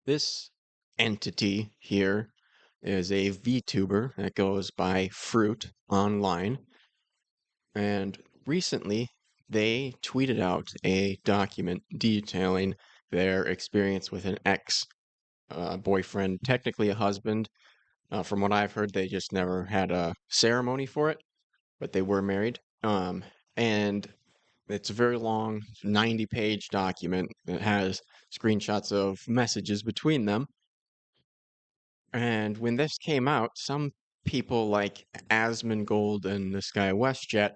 This entity here is a VTuber that goes by Froot online, and recently they tweeted out a document detailing their experience with an ex boyfriend, technically a husband. From what I've heard, they just never had a ceremony for it, but they were married. And it's a very long 90-page document that has screenshots of messages between them. And when this came out, some people like Asmongold and this guy WestJett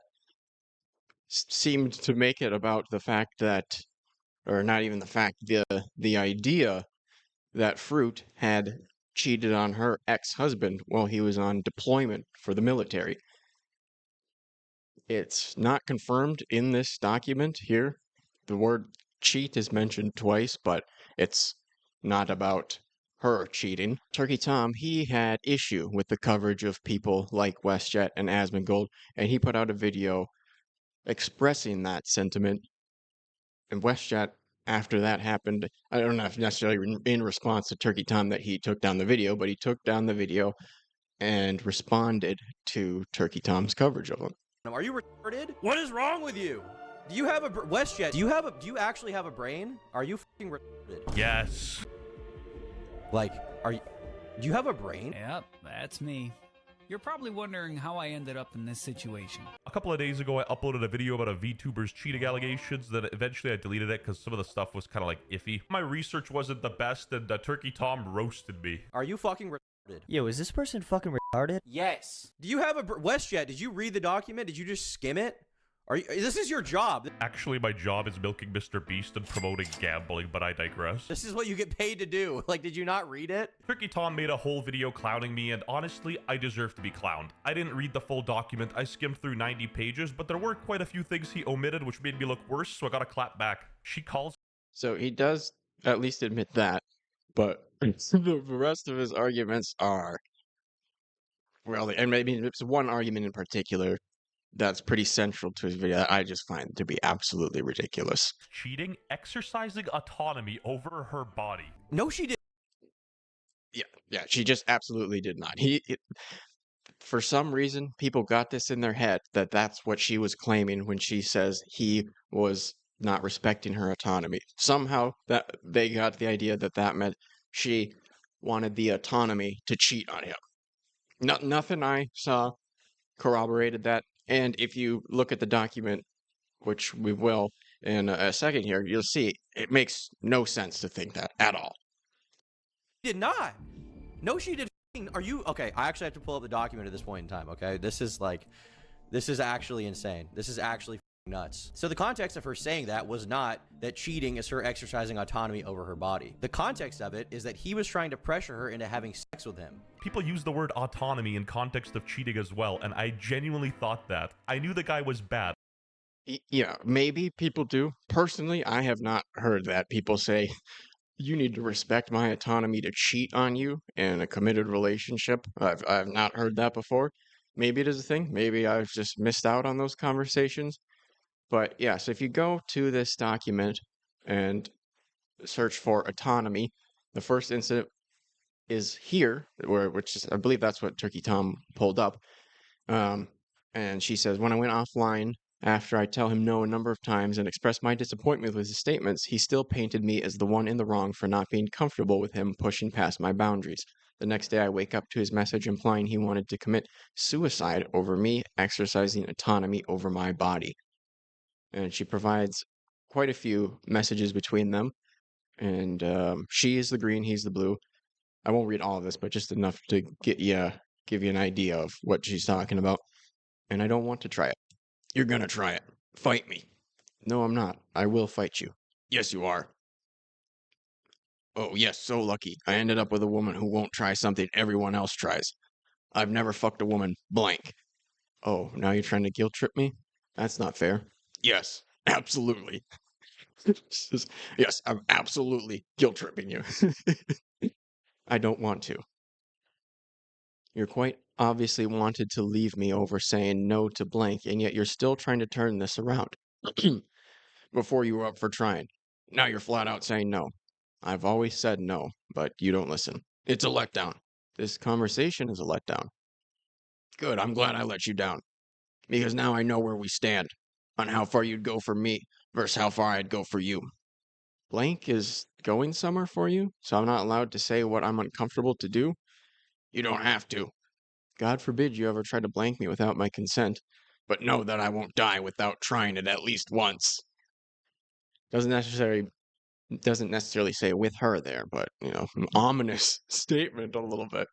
seemed to make it about the fact that, or not even the fact, the idea that Fruit had cheated on her ex-husband while he was on deployment for the military. It's not confirmed in this document here. The word cheat is mentioned twice, but it's not about her cheating. Turkey Tom, he had issue with the coverage of people like WestJett and Asmongold, and he put out a video expressing that sentiment. And WestJett, after that happened, I don't know if necessarily in response to Turkey Tom that he took down the video, but he took down the video and responded to Turkey Tom's coverage of him. Are you retarded? What is wrong with you? Do you have a WestJett? Do you actually have a brain? Are you fucking retarded? Yes. Like, do you have a brain? Yep, that's me. You're probably wondering how I ended up in this situation. A couple of days ago, I uploaded a video about a VTuber's cheating allegations. Then eventually I deleted it because some of the stuff was kind of like iffy. My research wasn't the best, and Turkey Tom roasted me. Are you fucking retarded? Yo, is this person fucking retarded? Yes. Do you have a WestJett? Did you read the document? Did you just skim it? This is your job. Actually, my job is milking Mr. Beast and promoting gambling, but I digress. This is what you get paid to do. Like, did you not read it? Turkey Tom made a whole video clowning me, and honestly, I deserve to be clowned. I didn't read the full document. I skimmed through 90 pages, but there were quite a few things he omitted, which made me look worse, so I gotta clap back. She calls... So he does at least admit that, but the rest of his arguments are... Well, and maybe it's one argument in particular that's pretty central to his video that I just find to be absolutely ridiculous. Cheating, exercising autonomy over her body. No, she didn't. Yeah, she just absolutely did not. For some reason, people got this in their head that that's what she was claiming when she says he was not respecting her autonomy. Somehow that they got the idea that that meant she wanted the autonomy to cheat on him. Nothing I saw corroborated that. And if you look at the document, which we will in a second here, you'll see it makes no sense to think that at all. Did not. No, she did. Are you okay? I actually have to pull up the document at this point in time. Okay, this is actually insane. This is actually nuts. So the context of her saying that was not that cheating is her exercising autonomy over her body. The context of it is that he was trying to pressure her into having sex with him. People use the word autonomy in context of cheating as well, and I genuinely thought that. I knew the guy was bad. Yeah, maybe people do. Personally, I have not heard that. People say, you need to respect my autonomy to cheat on you in a committed relationship. I've not heard that before. Maybe it is a thing. Maybe I've just missed out on those conversations. But yeah, so if you go to this document and search for autonomy, the first incident is here, which is, I believe that's what Turkey Tom pulled up. And she says, when I went offline after I tell him no a number of times and expressed my disappointment with his statements, he still painted me as the one in the wrong for not being comfortable with him pushing past my boundaries. The next day I wake up to his message implying he wanted to commit suicide over me exercising autonomy over my body. And she provides quite a few messages between them. And she is the green, he's the blue. I won't read all of this, but just enough to give you an idea of what she's talking about. And I don't want to try it. You're gonna try it. Fight me. No, I'm not. I will fight you. Yes, you are. Oh, yes, so lucky. I ended up with a woman who won't try something everyone else tries. I've never fucked a woman blank. Oh, now you're trying to guilt trip me? That's not fair. Yes, absolutely. Yes, I'm absolutely guilt tripping you. I don't want to. You're quite obviously wanted to leave me over saying no to blank, and yet you're still trying to turn this around. Before you were up for trying. Now you're flat out saying no. I've always said no, but you don't listen. It's a letdown. This conversation is a letdown. Good, I'm glad I let you down. Because now I know where we stand, on how far you'd go for me versus how far I'd go for you. Blank is going somewhere for you, so I'm not allowed to say what I'm uncomfortable to do? You don't have to. God forbid you ever try to blank me without my consent, but know that I won't die without trying it at least once. Doesn't necessarily say with her there, but an ominous statement a little bit.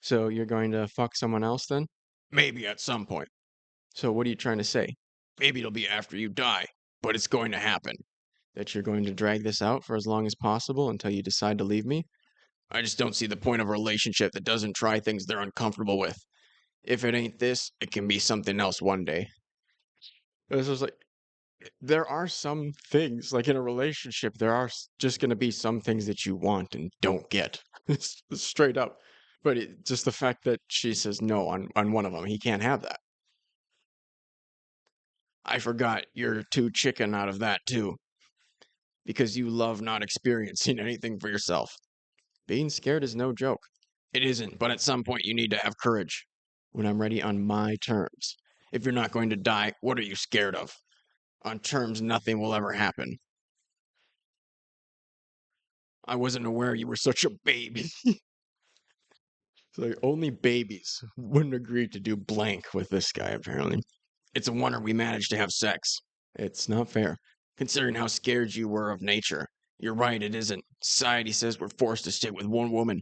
So you're going to fuck someone else then? Maybe at some point. So what are you trying to say? Maybe it'll be after you die, but it's going to happen. That you're going to drag this out for as long as possible until you decide to leave me? I just don't see the point of a relationship that doesn't try things they're uncomfortable with. If it ain't this, it can be something else one day. This was like, there are some things, like in a relationship, there are just going to be some things that you want and don't get. It's straight up. But just the fact that she says no on one of them, he can't have that. I forgot you're too chicken out of that too, because you love not experiencing anything for yourself. Being scared is no joke. It isn't, but at some point you need to have courage. When I'm ready on my terms. If you're not going to die, what are you scared of? On terms nothing will ever happen. I wasn't aware you were such a baby. It's like only babies wouldn't agree to do blank with this guy, apparently. It's a wonder we managed to have sex. It's not fair, considering how scared you were of nature. You're right, it isn't. Society says we're forced to stick with one woman,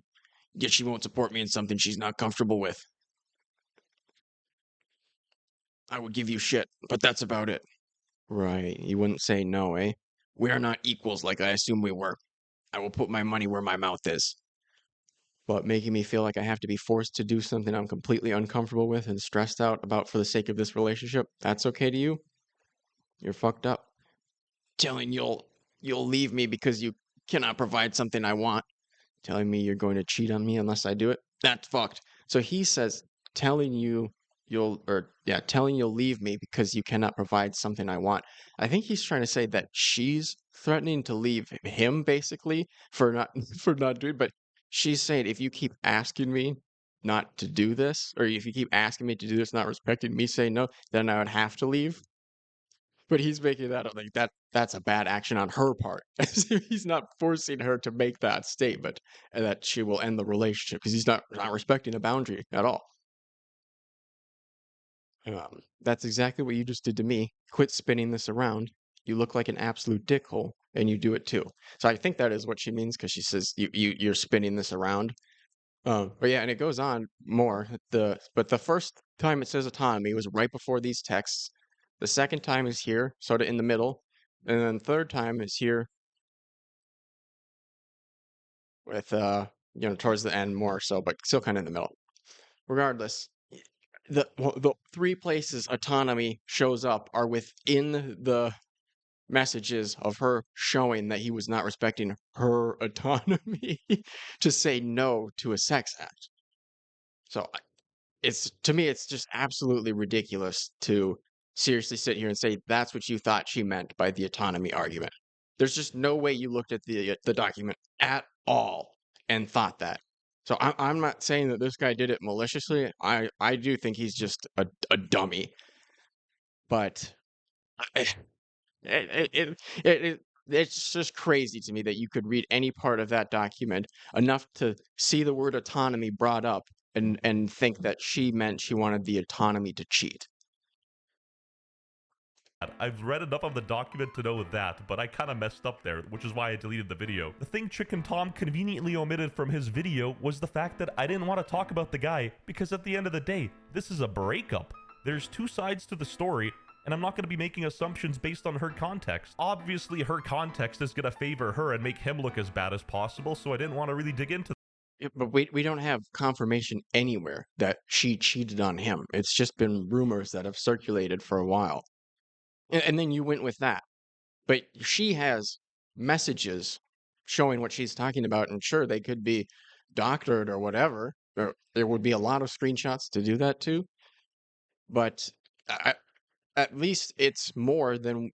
yet she won't support me in something she's not comfortable with. I would give you shit, but that's about it. Right, you wouldn't say no, eh? We are not equals like I assumed we were. I will put my money where my mouth is. But making me feel like I have to be forced to do something I'm completely uncomfortable with and stressed out about for the sake of this relationship, that's okay to you? You're fucked up. Telling you'll leave me because you cannot provide something I want. Telling me you're going to cheat on me unless I do it. That's fucked. So he says telling telling you'll leave me because you cannot provide something I want. I think he's trying to say that she's threatening to leave him basically for not for not doing, but she's saying if you keep asking me not to do this, or if you keep asking me to do this, not respecting me saying no, then I would have to leave. But he's making that like that's a bad action on her part. He's not forcing her to make that statement and that she will end the relationship because he's not respecting a boundary at all. That's exactly what you just did to me. Quit spinning this around. You look like an absolute dickhole, and you do it too. So I think that is what she means because she says you're spinning this around. But yeah, and it goes on more. But the first time it says autonomy was right before these texts. The second time is here, sort of in the middle, and then third time is here with towards the end more so, but still kind of in the middle. Regardless, the three places autonomy shows up are within the messages of her showing that he was not respecting her autonomy to say no to a sex act. So to me, it's just absolutely ridiculous to seriously sit here and say that's what you thought she meant by the autonomy argument. There's just no way you looked at the document at all and thought that. So I'm not saying that this guy did it maliciously. I do think he's just a dummy. But it, it's just crazy to me that you could read any part of that document enough to see the word autonomy brought up and think that she meant she wanted the autonomy to cheat. I've read enough of the document to know that, but I kind of messed up there, which is why I deleted the video. The thing Chicken Tom conveniently omitted from his video was the fact that I didn't want to talk about the guy, because at the end of the day, this is a breakup. There's two sides to the story, and I'm not going to be making assumptions based on her context. Obviously, her context is going to favor her and make him look as bad as possible, so I didn't want to really dig into Yeah, but we don't have confirmation anywhere that she cheated on him. It's just been rumors that have circulated for a while. And then you went with that. But she has messages showing what she's talking about, and sure, they could be doctored or whatever. There would be a lot of screenshots to do that too. But at least it's more than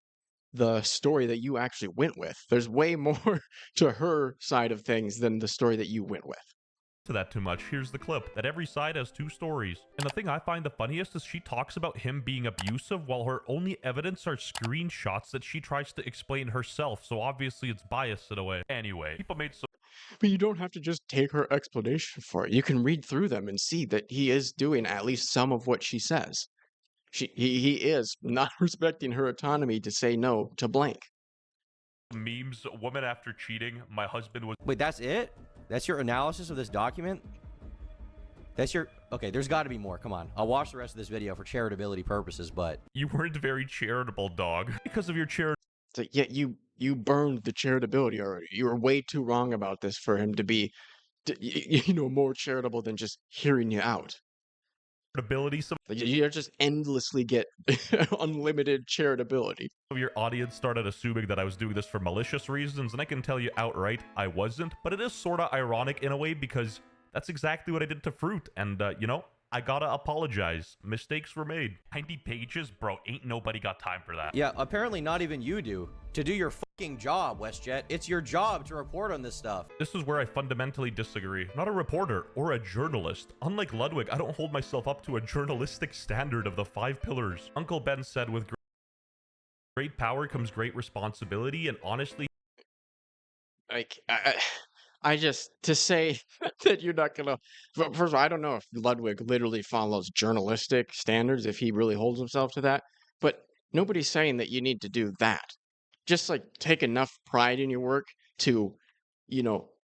the story that you actually went with. There's way more to her side of things than the story that you went with. To that too much, here's the clip. That every side has two stories. And the thing I find the funniest is she talks about him being abusive while her only evidence are screenshots that she tries to explain herself, so obviously it's biased in a way. Anyway, people made so But you don't have to just take her explanation for it. You can read through them and see that he is doing at least some of what she says. He is not respecting her autonomy to say no to blank. memes, woman after cheating, my husband was Wait, that's it? That's your analysis of this document? That's your... Okay, there's got to be more. Come on. I'll watch the rest of this video for charitability purposes, but... You weren't very charitable, dog. Because of your So, yeah, you burned the charitability already. You were way too wrong about this for him to be, more charitable than just hearing you out. charitability, some Like, you just endlessly get unlimited charitability. of your audience started assuming that I was doing this for malicious reasons, and I can tell you outright I wasn't, but it is sort of ironic in a way because that's exactly what I did to Froot, and, I gotta apologize. Mistakes were made. 90 pages? Bro, ain't nobody got time for that. Yeah, apparently not even you do. To do your fucking job, WestJett. It's your job to report on this stuff. This is where I fundamentally disagree. I'm not a reporter or a journalist. Unlike Ludwig, I don't hold myself up to a journalistic standard of the 5 pillars. Uncle Ben said, with great power comes great responsibility, and honestly, Like, I just, to say that you're not gonna, first of all, I don't know if Ludwig literally follows journalistic standards, if he really holds himself to that, but nobody's saying that you need to do that. Just like take enough pride in your work to,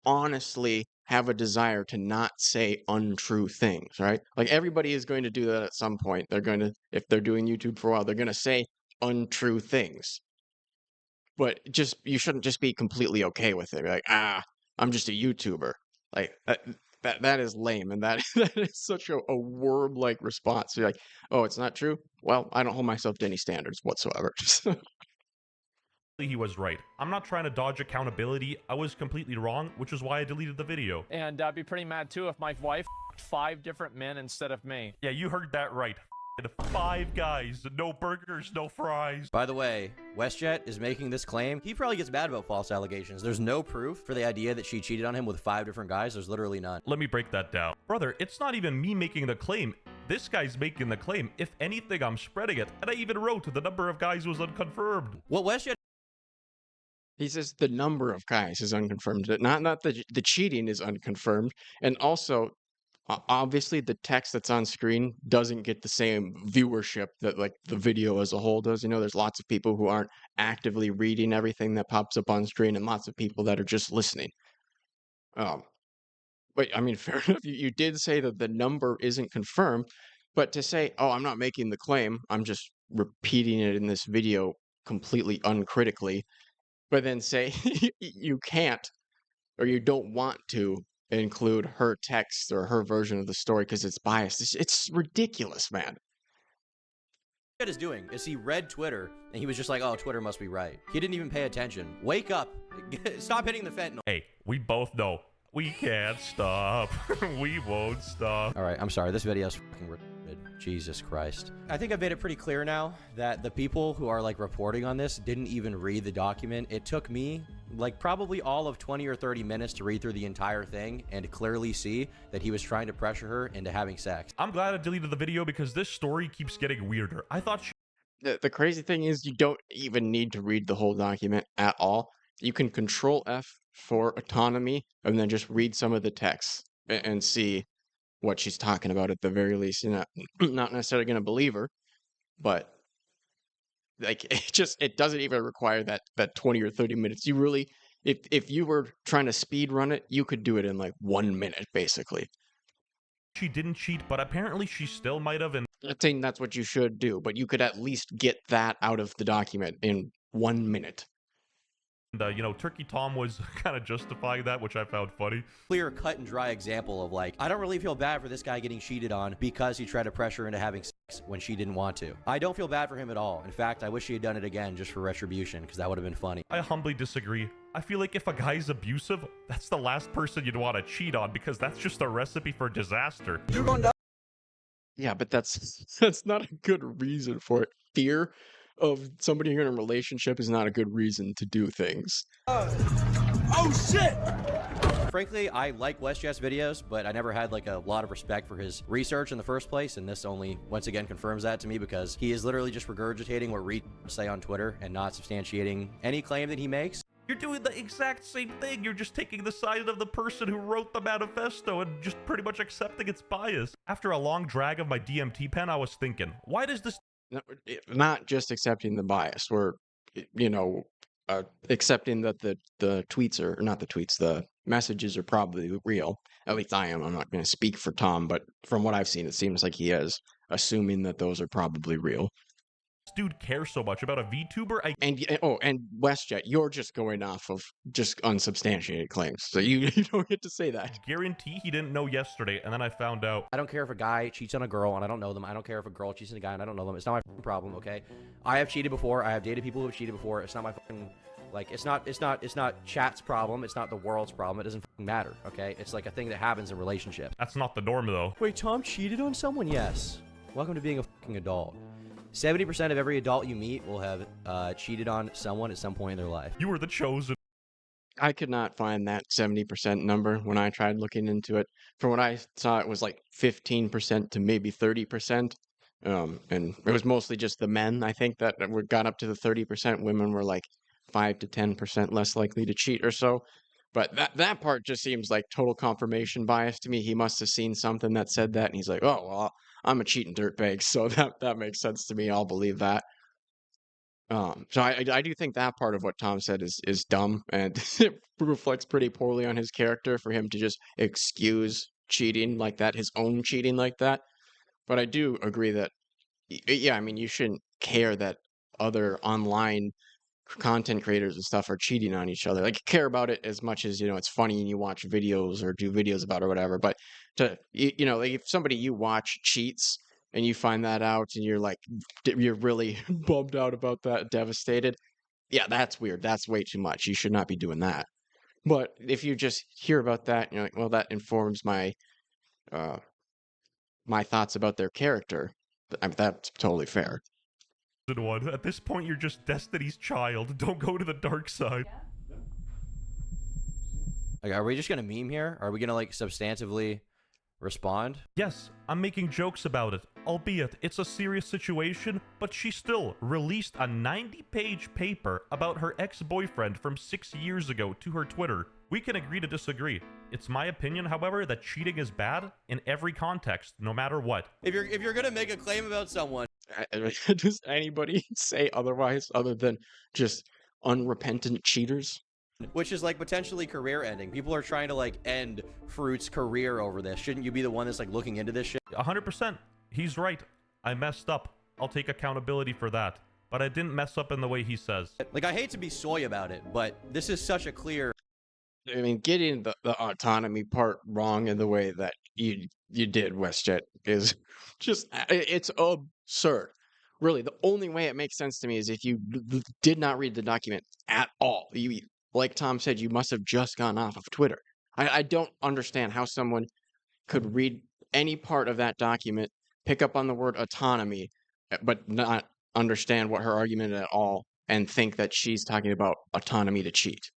honestly have a desire to not say untrue things, right? Like everybody is going to do that at some point. They're going to, if they're doing YouTube for a while, they're going to say untrue things. But you shouldn't just be completely okay with it. Like, I'm just a YouTuber. Like that is lame, and that that is such a worm-like response. You're like, oh, it's not true. Well, I don't hold myself to any standards whatsoever. he was right. I'm not trying to dodge accountability. I was completely wrong, which is why I deleted the video. And I'd be pretty mad too if my wife 5 different men instead of me. Yeah, you heard that right. 5 guys, no burgers, no fries. By the way, WestJett is making this claim. He probably gets mad about false allegations. There's no proof for the idea that she cheated on him with 5 different guys. There's literally none. Let me break that down. Brother, it's not even me making the claim. This guy's making the claim. If anything, I'm spreading it. And I even wrote the number of guys was unconfirmed. What WestJett... He says the number of guys is unconfirmed. Not the cheating is unconfirmed, and also obviously the text that's on screen doesn't get the same viewership that like the video as a whole does. There's lots of people who aren't actively reading everything that pops up on screen, and lots of people that are just listening. But I mean, fair enough. You did say that the number isn't confirmed, but to say, oh, I'm not making the claim, I'm just repeating it in this video completely uncritically, but then say you can't or you don't want to include her text or her version of the story because it's biased. It's ridiculous, man. What is doing is he read Twitter and he was just like, oh, Twitter must be right. He didn't even pay attention. Wake up. Stop hitting the fentanyl. Hey, we both know. We can't stop. We won't stop. All right, I'm sorry. This video's fucking retarded. Jesus Christ. I think I've made it pretty clear now that the people who are like reporting on this didn't even read the document. It took me like probably all of 20 or 30 minutes to read through the entire thing and clearly see that he was trying to pressure her into having sex. I'm glad I deleted the video because this story keeps getting weirder. I thought The crazy thing is you don't even need to read the whole document at all. You can Control F for autonomy and then just read some of the text and see what she's talking about at the very least. You're not necessarily going to believe her, but like it doesn't even require that 20 or 30 minutes. You really, if you were trying to speed run it, you could do it in like 1 minute basically. she didn't cheat, but apparently she still might have, and I think that's what you should do, but you could at least get that out of the document in 1 minute. Turkey Tom was kind of justifying that, which I found funny. Clear, cut and dry example of like, I don't really feel bad for this guy getting cheated on because he tried to pressure her into having sex when she didn't want to. I don't feel bad for him at all. In fact, I wish he had done it again just for retribution because that would have been funny. I humbly disagree. I feel like if a guy's abusive, that's the last person you'd want to cheat on because that's just a recipe for disaster. Yeah, but that's not a good reason for it. Fear of somebody you're in a relationship is not a good reason to do things. Frankly, I like WestJett's videos, but I never had like a lot of respect for his research in the first place, and this only once again confirms that to me, because he is literally just regurgitating what retards say on Twitter and not substantiating any claim that he makes. You're doing the exact same thing. You're just taking the side of the person who wrote the manifesto and just pretty much accepting its bias. After a long drag of my DMT pen, I was thinking, why does this... Not just accepting the bias, we're, you know, accepting that the tweets are, or not the tweets, the messages are probably real. At least I am. I'm not going to speak for Tom, but from what I've seen, it seems like he is assuming that those are probably real. dude care so much about a VTuber? And WestJett, you're just going off of just unsubstantiated claims, so you don't get to say that. Guarantee he didn't know yesterday, and then I found out. I don't care if a guy cheats on a girl and I don't know them. I don't care if a girl cheats on a guy and I don't know them. It's not my problem, okay? I have cheated before. I have dated people who have cheated before. It's not my fucking, like, it's not chat's problem. It's not the world's problem. It doesn't matter, okay? It's like a thing that happens in relationships. That's not the norm, though. Wait, Tom cheated on someone? Yes. Welcome to being a fucking adult. 70% of every adult you meet will have cheated on someone at some point in their life. You were the chosen. I could not find that 70% number when I tried looking into it. From what I saw, it was like 15% to maybe 30%. And it was mostly just the men, I think, that got up to the 30%. Women were like 5 to 10% less likely to cheat or so. But that part just seems like total confirmation bias to me. He must have seen something that said that, and he's like, oh, well, I'm a cheating dirtbag, so that makes sense to me. I'll believe that. So I do think that part of what Tom said is dumb, and it reflects pretty poorly on his character for him to just excuse cheating like that, his own cheating like that. But I do agree that, yeah, I mean, you shouldn't care that other online content creators and stuff are cheating on each other. Like, care about it as much as, it's funny and you watch videos or do videos about it or whatever. But to, like, if somebody you watch cheats and you find that out and you're like, you're really bummed out about that, devastated, yeah, that's weird. That's way too much. You should not be doing that. But if you just hear about that, you're like, well, that informs my my thoughts about their character. I mean, that's totally fair. One. At this point, you're just Destiny's child. Don't go to the dark side. Like, are we just gonna meme here? Are we gonna, like, substantively respond? Yes, I'm making jokes about it, albeit it's a serious situation, but she still released a 90-page paper about her ex-boyfriend from 6 years ago to her Twitter. We can agree to disagree. It's my opinion, however, that cheating is bad in every context, no matter what. If you're gonna make a claim about someone, does anybody say otherwise other than just unrepentant cheaters? which is like potentially career ending. People are trying to like end Froot's career over this. Shouldn't you be the one that's like looking into this shit? 100%. He's right. I messed up. I'll take accountability for that. But I didn't mess up in the way he says. Like, I hate to be soy about it, but this is such a clear... I mean, getting the autonomy part wrong in the way that you did, WestJett, is just, it's absurd. Really, the only way it makes sense to me is if you did not read the document at all. You, like Tom said, you must have just gone off of Twitter. I don't understand how someone could read any part of that document, pick up on the word autonomy, but not understand what her argument at all, and think that she's talking about autonomy to cheat.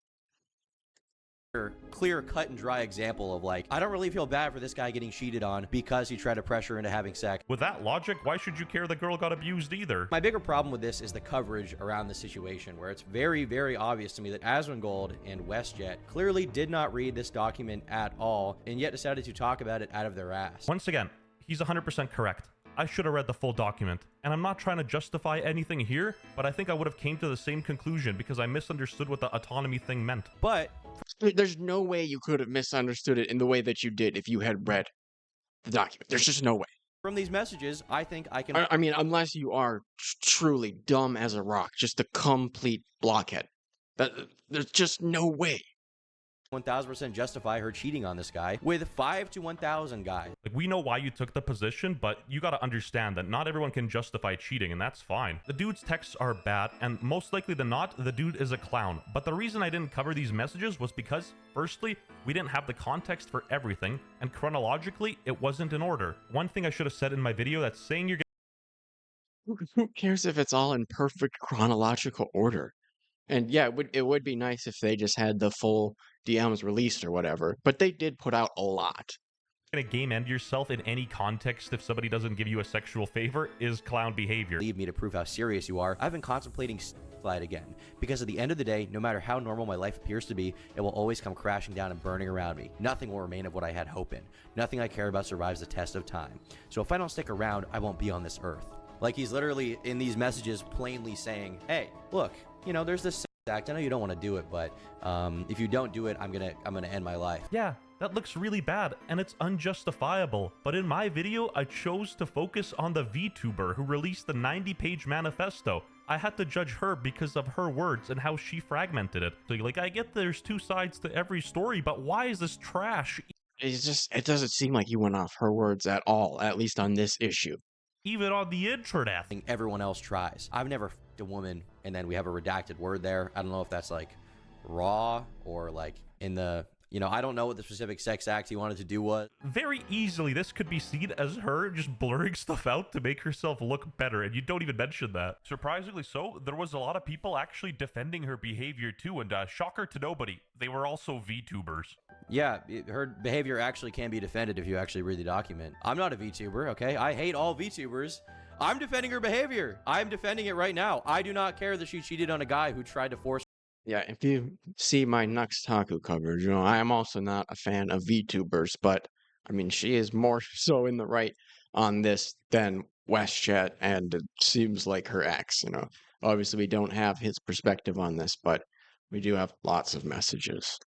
Clear cut and dry example of like, I don't really feel bad for this guy getting cheated on because he tried to pressure her into having sex. With that logic, why should you care the girl got abused either? My bigger problem with this is the coverage around the situation, where it's very, very obvious to me that Asmongold and WestJett clearly did not read this document at all and yet decided to talk about it out of their ass. Once again, he's 100% correct. I should have read the full document, and I'm not trying to justify anything here, but I think I would have came to the same conclusion because I misunderstood what the autonomy thing meant. But there's no way you could have misunderstood it in the way that you did if you had read the document. There's just no way. from these messages, I think I can... I mean, unless you are truly dumb as a rock, just a complete blockhead. There's just no way. 1000% justify her cheating on this guy with 5 to 1000 guys. Like, we know why you took the position, but you gotta understand that not everyone can justify cheating, and that's fine. The dude's texts are bad, and most likely than not, the dude is a clown. But the reason I didn't cover these messages was because, firstly, we didn't have the context for everything, and chronologically, it wasn't in order. One thing I should have said in my video that's saying you're Who cares if it's all in perfect chronological order? And yeah, it would be nice if they just had the full DMs released or whatever, but they did put out a lot. Gonna game end yourself in any context if somebody doesn't give you a sexual favor is clown behavior. Leave me to prove how serious you are. I've been contemplating slide again, because at the end of the day, no matter how normal my life appears to be, it will always come crashing down and burning around me. Nothing will remain of what I had hope in. Nothing I care about survives the test of time. So if I don't stick around, I won't be on this earth. Like, he's literally in these messages plainly saying, hey, look, you know, there's this act. I know you don't want to do it, but if you don't do it, I'm gonna end my life. Yeah, that looks really bad, and it's unjustifiable. But in my video, I chose to focus on the VTuber who released the 90-page manifesto. I had to judge her because of her words and how she fragmented it. So, like, I get there's two sides to every story, but why is this trash? It doesn't seem like you went off her words at all, at least on this issue. Even on the internet. Everyone else tries. I've never f***ed a woman, and then we have a redacted word there. I don't know if that's like raw or like in the, you know, I don't know what the specific sex act he wanted to do was. Very easily, this could be seen as her just blurring stuff out to make herself look better, and you don't even mention that. Surprisingly so, there was a lot of people actually defending her behavior too, and shocker to nobody, they were also VTubers. Yeah, her behavior actually can be defended if you actually read the document. I'm not a VTuber, okay? I hate all VTubers. I'm defending her behavior. I'm defending it right now. I do not care that she cheated on a guy who tried to force. Yeah, if you see my Nuxtaku coverage, you know, I am also not a fan of VTubers, but I mean, she is more so in the right on this than WestJett, and it seems like her ex, you know. Obviously, we don't have his perspective on this, but we do have lots of messages.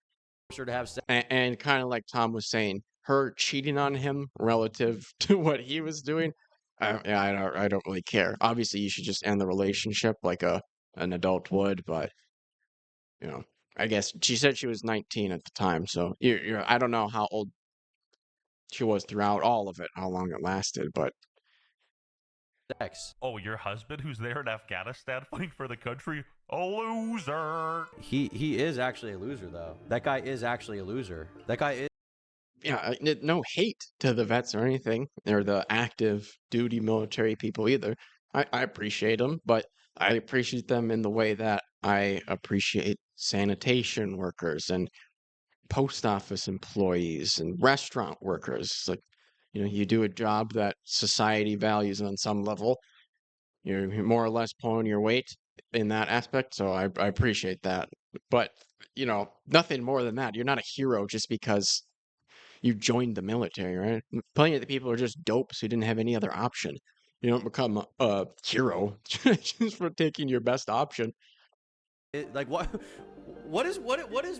Her to have sex. And kind of like Tom was saying, her cheating on him relative to what he was doing, I don't really care. Obviously, you should just end the relationship like an adult would, but you know, I guess she said she was 19 at the time, so I don't know how old she was throughout all of it, how long it lasted, but Sex. Oh, your husband who's there in Afghanistan fighting for the country? A loser! He is actually a loser, though. That guy is actually a loser. That guy is. yeah, no hate to the vets or anything, or the active duty military people either. I appreciate them, but I appreciate them in the way that I appreciate sanitation workers and post office employees and restaurant workers. Like, you know, you do a job that society values on some level. You're more or less pulling your weight in that aspect, so I appreciate that. But, you know, nothing more than that. You're not a hero just because you joined the military, right? Plenty of the people are just dopes who didn't have any other option. You don't become a hero just for taking your best option. Like what is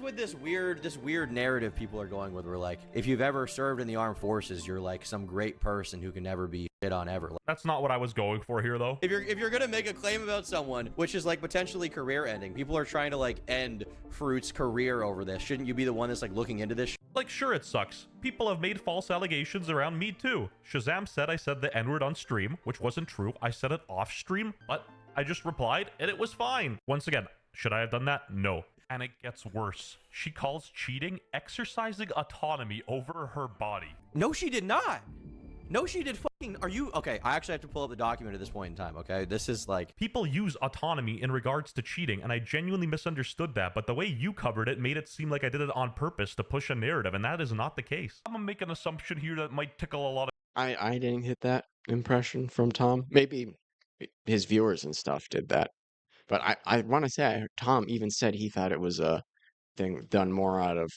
with this weird narrative people are going with, where like, if you've ever served in the armed forces, you're like some great person who can never be shit on ever. That's not what I was going for here, though. If you're gonna make a claim about someone, which is like potentially career ending, people are trying to like end Froot's career over this. Shouldn't you be the one that's like looking into this? Like, sure, it sucks. People have made false allegations around me too. Shazam said I said the N-word on stream, which wasn't true. I said it off stream, but I just replied and it was fine. Once again, should I have done that? No. And it gets worse. She calls cheating exercising autonomy over her body. No, she did not. No, she did fucking. Are you okay? I actually have to pull up the document at this point in time. Okay, this is like, people use autonomy in regards to cheating, and I genuinely misunderstood that, but the way you covered it made it seem like I did it on purpose to push a narrative, and that is not the case. I'm gonna make an assumption here that might tickle a lot of. I didn't get that impression from Tom. Maybe his viewers and stuff did that. But I want to say I heard Tom even said he thought it was a thing done more out of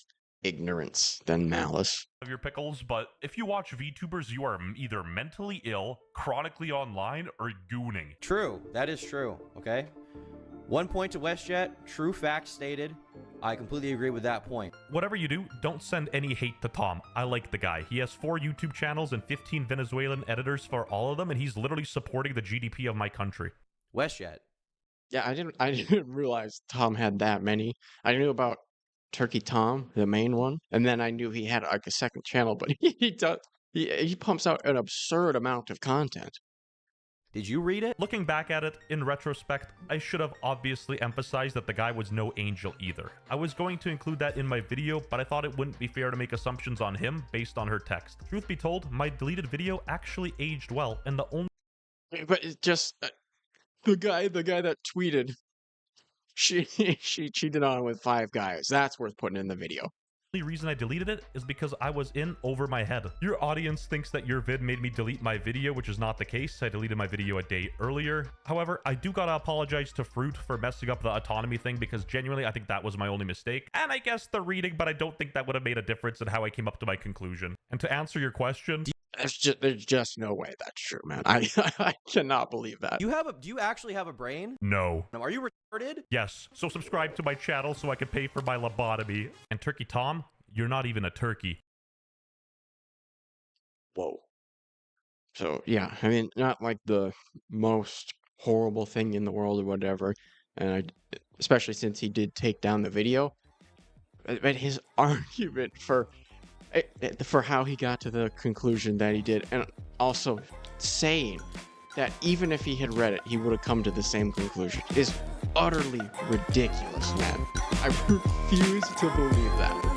ignorance than malice. Of your pickles, but if you watch VTubers, you are either mentally ill, chronically online, or gooning. true. That is true. Okay. 1 point to WestJett. True fact stated. I completely agree with that point. Whatever you do, don't send any hate to Tom. I like the guy. He has 4 YouTube channels and 15 Venezuelan editors for all of them, and he's literally supporting the GDP of my country. WestJett. Yeah, I didn't realize Tom had that many. I knew about Turkey Tom, the main one, and then I knew he had like a second channel, but he pumps out an absurd amount of content. Did you read it? Looking back at it, in retrospect, I should have obviously emphasized that the guy was no angel either. I was going to include that in my video, but I thought it wouldn't be fair to make assumptions on him based on her text. Truth be told, my deleted video actually aged well, and the only But it's just the guy that tweeted she she cheated on with 5 guys. That's worth putting in the video. The only reason I deleted it is because I was in over my head. Your audience thinks that your vid made me delete my video, which is not the case. I deleted my video a day earlier. However, I do gotta apologize to Froot for messing up the autonomy thing, because genuinely I think that was my only mistake. And I guess the reading, but I don't think that would have made a difference in how I came up to my conclusion. And to answer your question, There's just no way that's true, man. I cannot believe that. Do you actually have a brain? no. Are you retarded? Yes, so subscribe to my channel so I can pay for my lobotomy. And Turkey Tom, you're not even a turkey. Whoa. So yeah, I mean, not like the most horrible thing in the world or whatever, and especially since he did take down the video. But his argument for how he got to the conclusion that he did, and also saying that even if he had read it, he would have come to the same conclusion, is utterly ridiculous, man. I refuse to believe that.